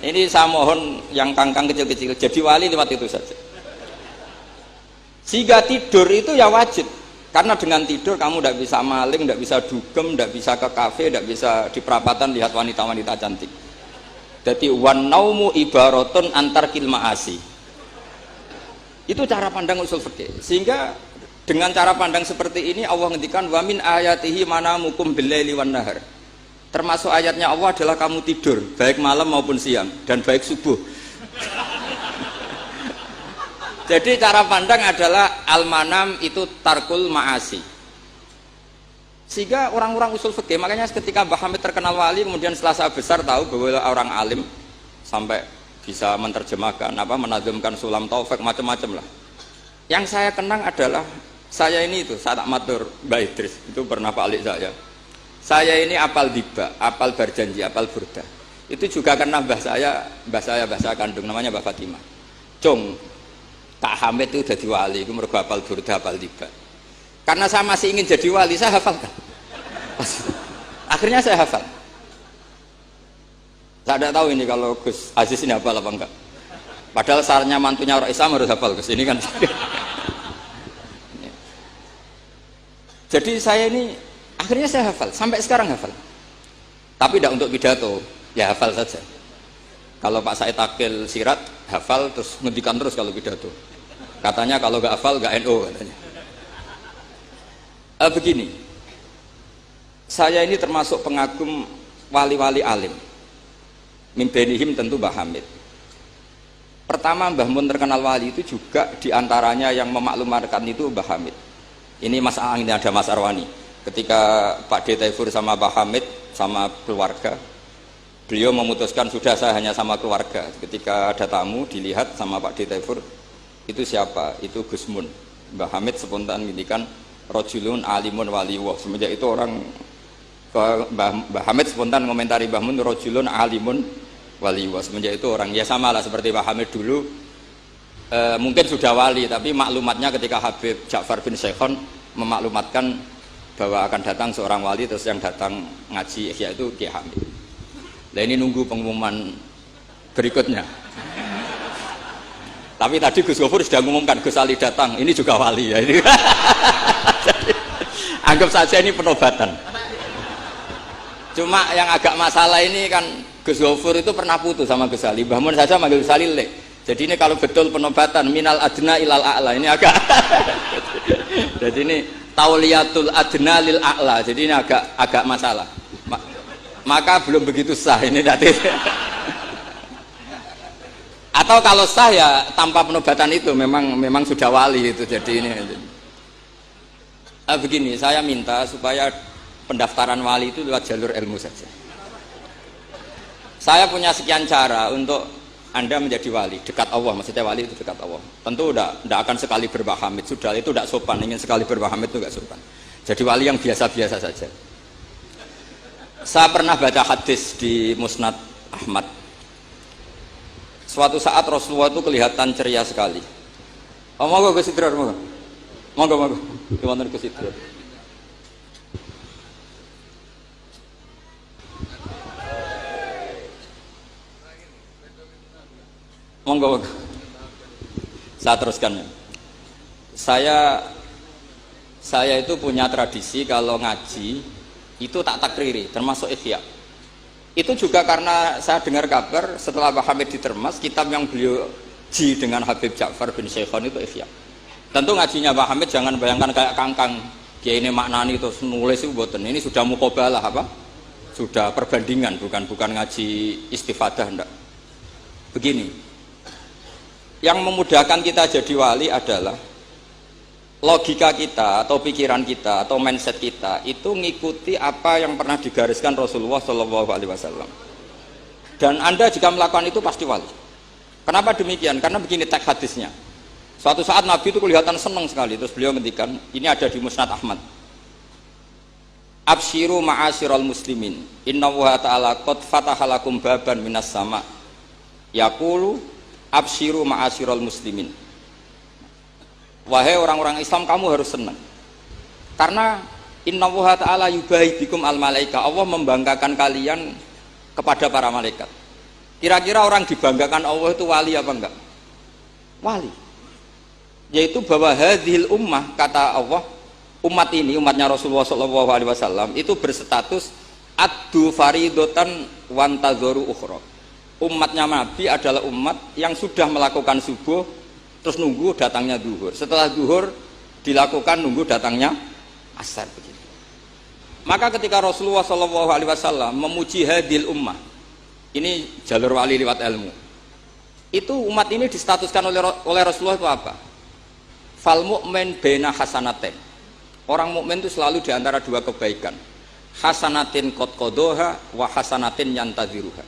Ini saya mohon yang kangkang kecil-kecil jadi wali lewat itu saja. Sehingga tidur itu ya wajib, karena dengan tidur kamu tidak bisa maling, tidak bisa dugem, tidak bisa ke kafe, tidak bisa di perapatan lihat wanita-wanita cantik. Jadi wan naumu ibaratun antar kilmaasi. Itu cara pandang usul fikih. Sehingga dengan cara pandang seperti ini Allah ngendikan wa min ayatihi manamukum billaili wan nahar. Termasuk ayatnya Allah adalah kamu tidur baik malam maupun siang dan baik subuh. Jadi cara pandang adalah al-manam itu tarkul ma'asi. Sehingga orang-orang usul fikih, makanya ketika Mbah Hamid terkenal wali, kemudian setelah saya besar tahu bahwa orang alim sampai bisa menerjemahkan menazamkan sulam taufik macam-macam lah. Yang saya kenang adalah saya ini itu, saya tak matur Mbak Idris, itu pernah Pak Alik saya. Saya ini apal diba, apal berjanji, apal burda. Itu juga karena mbah saya kandung namanya Mbak Fatimah. Cung, Kak Hamid itu jadi wali, itu mergo apal burda, apal diba. Karena saya masih ingin jadi wali, saya hafalkan. Akhirnya saya hafal. Saya tidak tahu ini kalau Gus Aziz ini hafal apa enggak. Padahal sarannya mantunya orang Islam harus hafal Gus ini kan. Jadi saya ini akhirnya saya hafal, sampai sekarang hafal. Tapi tidak untuk pidato, ya hafal saja. Kalau Pak Said Akil sirat, hafal terus ngendikan terus kalau pidato. Katanya kalau nggak hafal nggak NU katanya. Begini, saya ini termasuk pengagum wali-wali alim. Mimbenihim tentu Mbah Hamid. Pertama Mbah Mun terkenal wali itu juga diantaranya yang memaklumatkan itu Mbah Hamid. Ini ini ada Mas Arwani. Ketika Pak D. Taifur sama Mbah Hamid sama keluarga, beliau memutuskan sudah saya hanya sama keluarga. Ketika ada tamu dilihat sama Pak D. Taifur, itu siapa? Itu Gus Mun. Mbah Hamid spontan ngindikan rojulun alimun waliwah. Semenjak itu orang Mbah Hamid spontan komentari Mbah Mun rojulun alimun waliwah. Semenjak itu orang ya sama lah seperti Mbah Hamid dulu. Mungkin sudah wali, tapi maklumatnya ketika Habib Ja'far bin Syekhon memaklumatkan bahwa akan datang seorang wali, terus yang datang ngaji Ihya itu Kiai Hamid. Nah ini nunggu pengumuman berikutnya. Tapi tadi Gus Gofur sudah mengumumkan Gus Ali datang, ini juga wali ya. Ini. Anggap saja ini penobatan. Cuma yang agak masalah ini kan Gus Gofur itu pernah putus sama Gus Ali. Mbah Mun saja manggil Gus Ali lek. Jadi ini kalau betul penobatan minal adna ilal a'la ini agak. Jadi ini tauliyatul adna lil a'la. Jadi ini agak masalah. Maka belum begitu sah ini nanti. Atau kalau sah ya tanpa penobatan itu memang sudah wali itu. Jadi ini. Begini, saya minta supaya pendaftaran wali itu lewat jalur ilmu saja. Saya punya sekian cara untuk Anda menjadi wali, dekat Allah, maksudnya wali itu dekat Allah. Tentu tidak akan sekali berbah Hamid, sudah itu tidak sopan, ingin sekali berbah Hamid itu tidak sopan. Jadi wali yang biasa-biasa saja. Saya pernah baca hadis di Musnad Ahmad. Suatu saat Rasulullah itu kelihatan ceria sekali. Oh, monggo Gus Idrar, monggo. Gimana Gus Idrar? Monggo. Saya teruskan. Saya itu punya tradisi kalau ngaji itu tak takriri, termasuk Ihya. Itu juga karena saya dengar kabar setelah Mbah Hamid ditermas, kitab yang beliau ji dengan Habib Ja'far bin Syekhon itu Ihya. Tentu ngajinya Mbah Hamid jangan bayangkan kayak kangkang, dia ini maknani terus nulis itu boten. Ini sudah muqabalah Sudah perbandingan, bukan ngaji istifadah ndak. Begini. Yang memudahkan kita jadi wali adalah logika kita atau pikiran kita atau mindset kita itu ngikuti apa yang pernah digariskan Rasulullah SAW. Dan Anda jika melakukan itu pasti wali. Kenapa demikian? Karena begini teks hadisnya. Suatu saat Nabi itu kelihatan senang sekali, terus beliau ngendikan, ini ada di Musnad Ahmad. Absyiru ma'asyiral muslimin, innallaha ta'ala qad fatahalakum baban minas sama. Yaqulu absyiru ma'asyiral muslimin. Wahai orang-orang Islam, kamu harus senang. Karena innallaha ta'ala yubahi bikum al malaika. Allah membanggakan kalian kepada para malaikat. Kira-kira orang dibanggakan Allah itu wali apa enggak? Wali. Yaitu bahwa hadhil ummah, kata Allah, umat ini, umatnya Rasulullah SAW itu berstatus addu faridotan wantazoru ukhra. Umatnya Nabi adalah umat yang sudah melakukan subuh terus nunggu datangnya duhur. Setelah duhur dilakukan nunggu datangnya asar begitu. Maka ketika Rasulullah SAW memuji hadil ummah, ini jalur wali lewat ilmu, itu umat ini distatuskan oleh Rasulullah itu apa? Fal mu'min baina hasanaten. Orang mukmin itu selalu diantara dua kebaikan. Hasanatin qad qadoha wa hasanatin yantaziruha.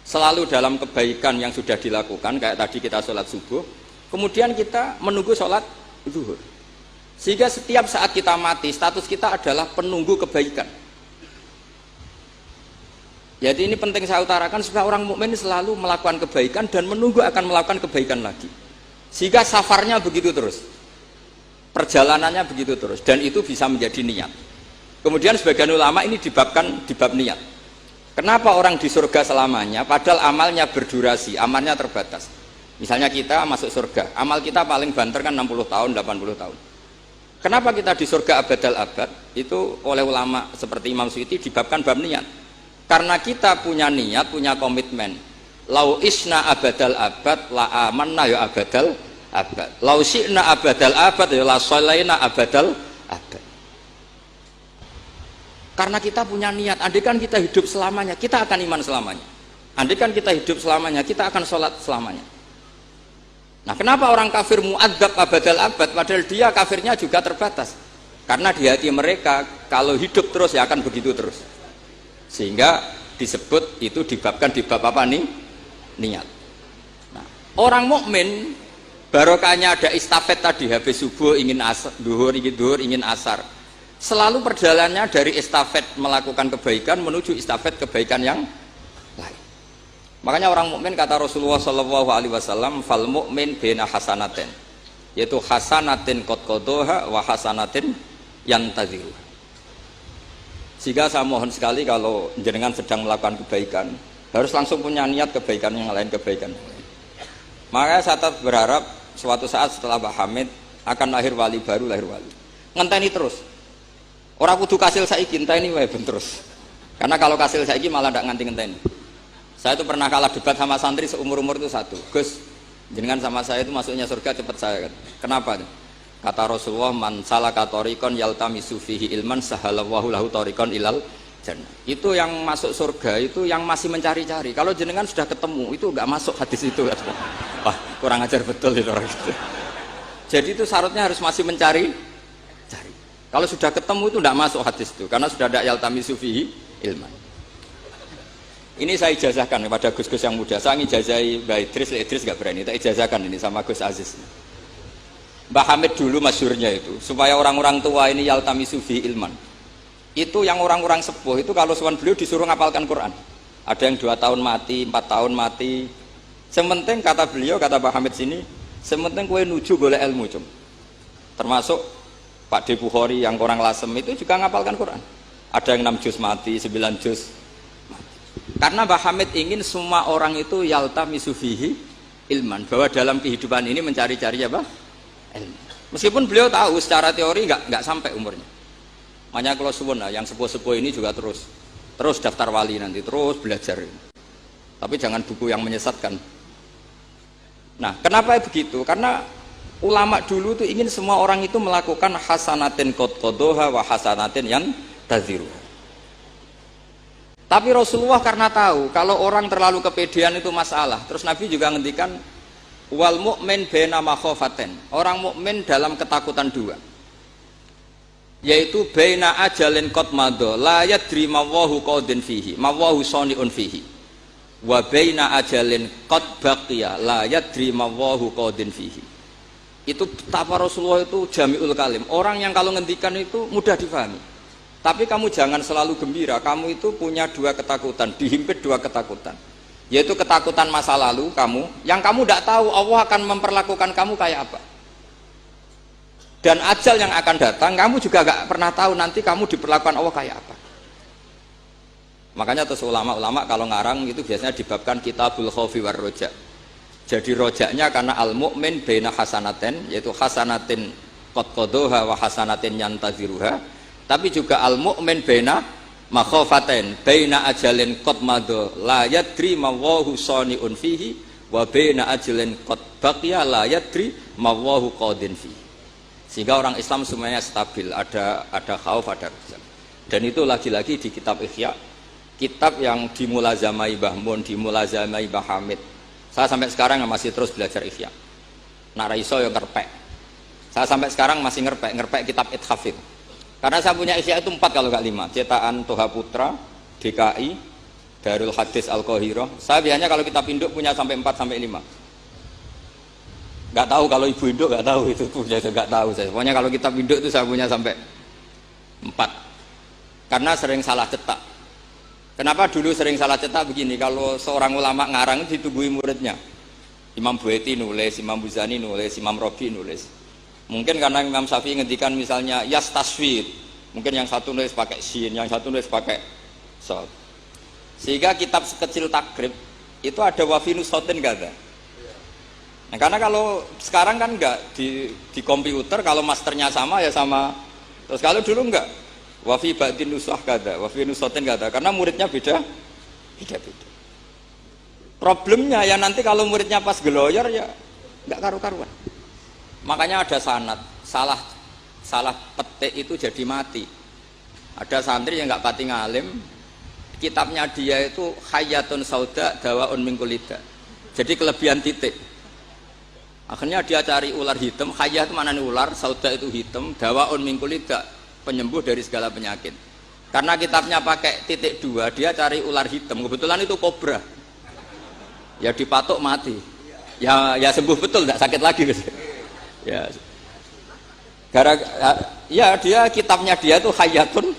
Selalu dalam kebaikan yang sudah dilakukan, kayak tadi kita sholat subuh, kemudian kita menunggu sholat zuhur. Sehingga setiap saat kita mati, status kita adalah penunggu kebaikan. Jadi ini penting saya utarakan supaya orang mukmin selalu melakukan kebaikan dan menunggu akan melakukan kebaikan lagi. Sehingga safarnya begitu terus, perjalanannya begitu terus, dan itu bisa menjadi niat. Kemudian sebagian ulama ini dibabkan di bab niat. Kenapa orang di surga selamanya padahal amalnya berdurasi, amalnya terbatas. Misalnya kita masuk surga, amal kita paling banter kan 60 tahun, 80 tahun. Kenapa kita di surga abadal abad? Itu oleh ulama seperti Imam Suyuti dibabkan bab niat. Karena kita punya niat, punya komitmen. Lau isna abadal abad la amanna ya abadal abad. Lau syi'na abadal abad ya la sholaina abadal abad. Karena kita punya niat, andaikan kita hidup selamanya, kita akan iman selamanya. Andaikan kita hidup selamanya, kita akan sholat selamanya. Nah, kenapa orang kafir mu'adzab abadal abad padahal dia kafirnya juga terbatas? Karena di hati mereka kalau hidup terus ya akan begitu terus. Sehingga disebut itu dibabkan di bab apa nih? Niat. Nah, orang mukmin barokahnya ada istafet tadi, habis subuh ingin asar, duhur ingin asar. Selalu perjalanannya dari estafet melakukan kebaikan menuju estafet kebaikan yang lain. Makanya orang mukmin kata Rasulullah SAW, fal mukmin baina hasanaten, yaitu hasanatin qad qadoha wa hasanatin yantaziruha. Sehingga saya mohon sekali kalau jenengan sedang melakukan kebaikan harus langsung punya niat kebaikan yang lain, kebaikan yang lain. Makanya saya tetap berharap suatu saat setelah Mbah Hamid akan lahir wali baru, lahir wali. Ngenteni terus. Orang kudu kasil saiki ngenteni wae ben terus. Karena kalau kasil saiki malah ndak nganti ngenteni. Saya itu pernah kalah debat sama santri seumur-umur itu satu. Gus, jenengan sama saya itu masuknya surga cepat saya kan. Kenapa? Kata Rasulullah, man salaka thariqan yaltamisu fihi ilman sahalallahu lahu thariqan ilal jannah. Itu yang masuk surga itu yang masih mencari-cari. Kalau jenengan sudah ketemu itu enggak masuk hadis itu. Wah, kurang ajar betul itu orang itu. Jadi itu syaratnya harus masih mencari. Kalau sudah ketemu itu tidak masuk hadis itu karena sudah ada yaltamisu fihi ilman. Ini saya ijazahkan kepada Gus-Gus yang muda. Saya ngijazahi Mbak Idris nggak berani. Tak ijazahkan ini sama Gus Aziz. Mbah Hamid dulu masyhurnya itu supaya orang-orang tua ini yaltamisu fihi ilman. Itu yang orang-orang sepuh itu kalau sowan beliau disuruh ngapalkan Quran. Ada yang 2 tahun mati, 4 tahun mati. Sementing kata beliau, kata Mbah Hamid sini, sementing kowe nuju golek ilmu cum. Termasuk Pak De Bukhari yang orang Lasem itu juga ngapalkan Quran. Ada yang 6 juz mati, 9 juz. Karena Mbah Hamid ingin semua orang itu yaltamisu fihi ilman, bahwa dalam kehidupan ini mencari-cari apa? Ilmu. Meskipun beliau tahu secara teori nggak sampai umurnya. Makanya kalau suwun yang sepuh-sepuh ini juga terus daftar wali nanti, terus belajar. Tapi jangan buku yang menyesatkan. Nah, kenapa begitu? Karena ulama dulu itu ingin semua orang itu melakukan hasanatin qad qadoha wa hasanatin yang taziru. Tapi Rasulullah karena tahu kalau orang terlalu kepedean itu masalah. Terus Nabi juga ngendikan wal mu'min baina makhafaten. Orang mukmin dalam ketakutan dua. Yaitu baina ajalin qad madha la yadri ma wallahu qadin fihi, ma wallahu saniun fihi. Wa baina ajalin qad baqiya la yadri ma wallahu qadin fihi. Itu betapa Rasulullah itu jami'ul kalim. Orang yang kalau ngendikan itu mudah difahami. Tapi kamu jangan selalu gembira. Kamu itu punya 2 ketakutan, dihimpit 2 ketakutan. Yaitu ketakutan masa lalu kamu, yang kamu tidak tahu Allah akan memperlakukan kamu kayak apa. Dan ajal yang akan datang, kamu juga gak pernah tahu nanti kamu diperlakukan Allah kayak apa. Makanya terus ulama-ulama kalau ngarang itu biasanya dibabkan kitabul khaufi war roja. Jadi rojaknya karena al mukmin baina hasanaten, yaitu hasanatin qad qadaha wa hasanatin yantaziruha, tapi juga al mukmin baina makhafaten baina ajalin qad madha la yadri ma wallahu saniun fihi wa baina ajalin qad baqiya la yadri ma wallahu qadin fihi. Sehingga orang Islam semuanya stabil, ada khauf, ada roja. Dan itu lagi-lagi di kitab Ihya, kitab yang dimulazamai Mbah Mun, dimulazamai Mbah Hamid. Saya sampai sekarang masih terus belajar Ihya. Nak ra iso ya ngerpek. Saya sampai sekarang masih ngerpek kitab Ithaf itu. Karena saya punya Ihya itu 4 kalau nggak 5. Cetakan Toha Putra, DKI, Darul Hadis Al-Qahirah. Saya biasanya kalau kitab induk punya sampai 4 sampai 5. Nggak tahu kalau ibu induk nggak tahu itu punya, nggak tahu saya. Pokoknya kalau kitab induk itu saya punya sampai 4. Karena sering salah cetak. Kenapa dulu sering salah cetak begini? Kalau seorang ulama ngarang ditungguin muridnya. Imam Bueti nulis, Imam Buzani nulis, Imam Robi nulis. Mungkin karena Imam Syafi'i ngendikan misalnya yas taswid, mungkin yang satu nulis pakai shin, yang satu nulis pakai sod. Sehingga kitab sekecil takrib itu ada wafinus sotin gak ada. Nah, karena kalau sekarang kan enggak di komputer, kalau masternya sama ya sama. Terus kalau dulu enggak, wafi batin nusah kata, wafi nusotin kata, karena muridnya beda. Problemnya ya nanti kalau muridnya pas geloyor ya nggak karu-karuan. Makanya ada sanad, salah petik itu jadi mati. Ada santri yang nggak pati ngalim, kitabnya dia itu Hayatun Sauda Dawaun min Kulida. Jadi kelebihan titik. Akhirnya dia cari ular hitam, Hayat itu mana nih ular, Sauda itu hitam, Dawaun min Kulida, penyembuh dari segala penyakit. Karena kitabnya pakai titik 2, dia cari ular hitam, kebetulan itu kobra. Ya dipatok mati. Ya sembuh betul, tidak sakit lagi. Ya. Ya dia kitabnya dia itu Hayatun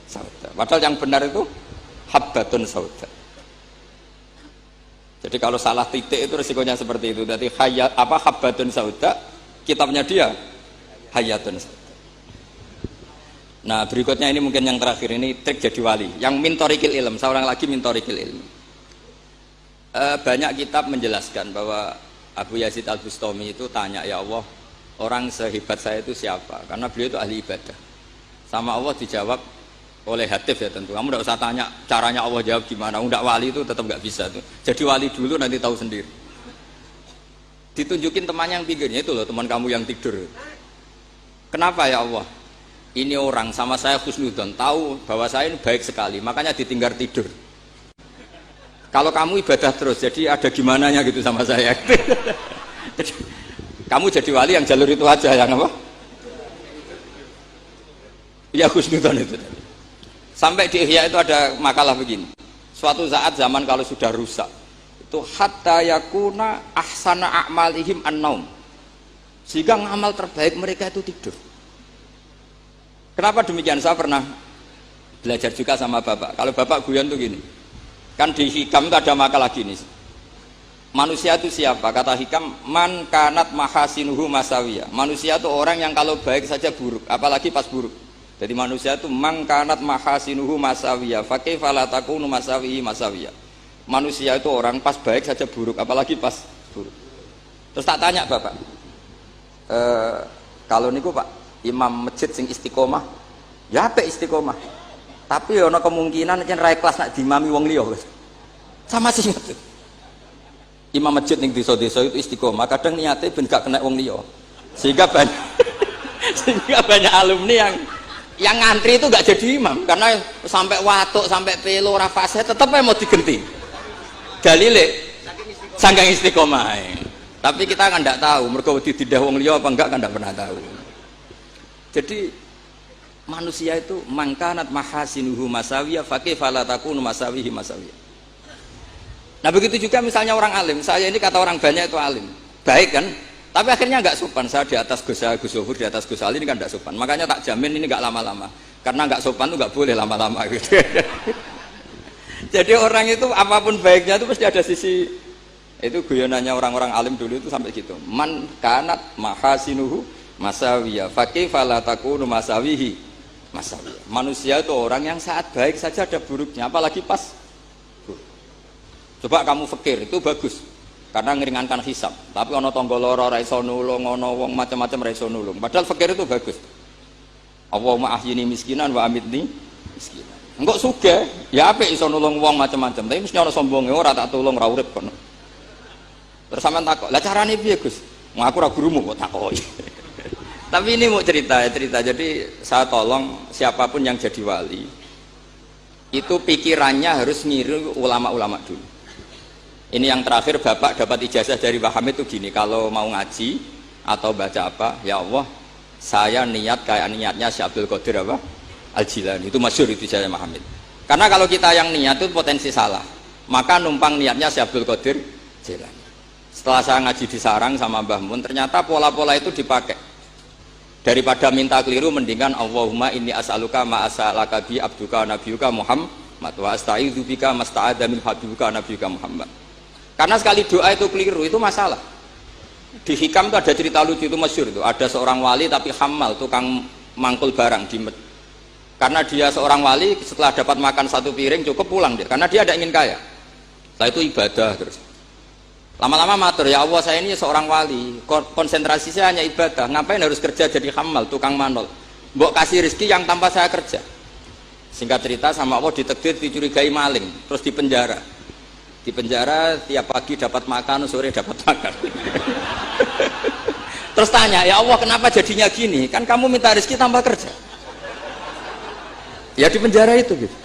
Sauda. Padahal yang benar itu Habbatun Sauda. Jadi kalau salah titik itu resikonya seperti itu. Jadi Habbatun Sauda, kitabnya dia Hayatun Sauda. Nah berikutnya ini mungkin yang terakhir, ini trik jadi wali. Yang mintorikil ilm, seorang lagi mintorikil ilm. Banyak kitab menjelaskan bahwa Abu Yazid Al-Bustami itu tanya, ya Allah, orang sehebat saya itu siapa? Karena beliau itu ahli ibadah. Sama Allah dijawab oleh Hatif ya tentu. Kamu tidak usah tanya caranya Allah jawab gimana. Tidak wali itu tetap nggak bisa tuh. Jadi wali dulu nanti tahu sendiri. Ditunjukin temannya yang pinggirnya itu loh, teman kamu yang tidur. Kenapa ya Allah? Ini orang sama saya husnudon, tahu bahwa saya ini baik sekali, makanya ditinggal tidur. Kalau kamu ibadah terus, jadi ada gimananya gitu sama saya. Kamu jadi wali yang jalur itu aja, yang apa? Ya husnudon itu. Sampai di Ihya itu ada makalah begini. Suatu saat zaman kalau sudah rusak, itu hatta yakuna ahsana a'malihim an-naum. Sehingga amal terbaik mereka itu tidur. Kenapa demikian? Saya pernah belajar juga sama bapak. Kalau bapak guyon tuh gini, kan di Hikam itu ada makalah gini. Manusia itu siapa? Kata Hikam, man kanat mahasinuhu masawiyah. Manusia itu orang yang kalau baik saja buruk, apalagi pas buruk. Jadi manusia itu man kanat mahasinuhu masawiyah, fa kaifa la takunu masawihi masawiyah. Manusia itu orang pas baik saja buruk, apalagi pas buruk. Terus tak tanya bapak, kalau niku Pak, imam masjid sing istiqomah, ya apik istiqomah. Tapi ana kemungkinan yen ra ikhlas nak dimami wong liya. Sama sih. Imam masjid ning desa-desa itu istiqomah, kadang niate ben gak kena wong liya. Sehingga banyak alumni yang ngantri itu gak jadi imam karena sampai watuk, sampai pelo ora fase tetep mau digenti. Dalile saking istiqomah. Tapi kita kan ndak tahu mergo ditindah wong liya apa enggak kan ndak pernah tahu. Jadi manusia itu mangkanat mahasinuhu masawiyah fakih fala takunu masawihi masawiyah. Nah begitu juga misalnya orang alim, saya ini kata orang banyak itu alim, baik kan? Tapi akhirnya nggak sopan. Saya di atas Gus Zuhur, di atas Gus Ali ini kan nggak sopan. Makanya tak jamin ini nggak lama-lama, karena nggak sopan itu nggak boleh lama-lama gitu. Jadi orang itu apapun baiknya itu pasti ada sisi. Itu guyonannya orang-orang alim dulu itu sampai gitu. Man kanat mahasinuhu masawiyah fakih fala takunu masawihi masalah. Manusia itu orang yang saat baik saja ada buruknya, apalagi pas buruk. Coba kamu fikir, itu bagus karena ngeringankan hisab. Tapi ono tangga lara ra iso nulung, ono wong macam-macam ra iso nulung. Padahal fikir itu bagus. Allahumma ahyini miskinan wa amitni miskinan. Engkok sugih, ya apik iso nulung wong macam-macam, tapi mesti ana sombonge ora tak tulung ra urip kono. Terus sampean takok, "Lah carane piye, Gus?" Mau aku ora gurumu kok takoki. Tapi ini mau cerita. Jadi saya tolong siapapun yang jadi wali itu pikirannya harus ngiru ulama-ulama dulu. Ini yang terakhir bapak dapat ijazah dari Mbah Hamid itu gini, kalau mau ngaji atau baca apa, ya Allah saya niat kayak niatnya Syekh Abdul Qadir apa? Al-Jilani. Itu masyhur itu saya Mbah Hamid. Karena kalau kita yang niat itu potensi salah, maka numpang niatnya Syekh Abdul Qadir Jilani. Setelah saya ngaji di sarang sama Mbah Mun, ternyata pola-pola itu dipakai. Daripada minta keliru, mendingan Allahumma inni as'aluka ma as'alaka bi abduka nabiyuka Muhammad wa asta'idzu bika masta'adza min habibika nabiyuka Muhammad. Karena sekali doa itu keliru, itu masalah. Di Hikam itu ada cerita lucu, itu masyhur itu. Ada seorang wali tapi hamal, tukang mangkul barang di karena dia seorang wali, setelah dapat makan satu piring cukup pulang dia, karena dia tidak ingin kaya. Setelah itu ibadah terus. Lama-lama matur, ya Allah saya ini seorang wali, konsentrasi saya hanya ibadah, ngapain harus kerja jadi hamal, tukang manol. Mbok kasih rezeki yang tanpa saya kerja. Singkat cerita sama Allah ditakdir dicurigai maling, terus dipenjara. Di penjara tiap pagi dapat makan, sore dapat makan. Terus tanya, ya Allah kenapa jadinya gini? Kan kamu minta rezeki tanpa kerja. Ya di penjara itu gitu.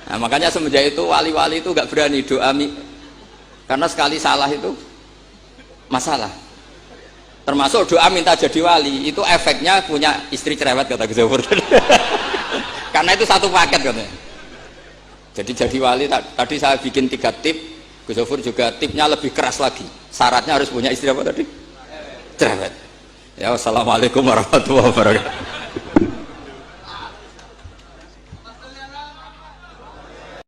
Nah, makanya semenjak itu wali-wali itu gak berani doa karena sekali salah itu masalah. Termasuk doa minta jadi wali itu efeknya punya istri cerewet kata Gus Zafur. Karena itu satu paket katanya. Jadi wali tadi saya bikin 3 tip, Gus Zafur juga tipnya lebih keras lagi. Syaratnya harus punya istri apa tadi? Cerewet. Ya, wassalamualaikum warahmatullahi wabarakatuh.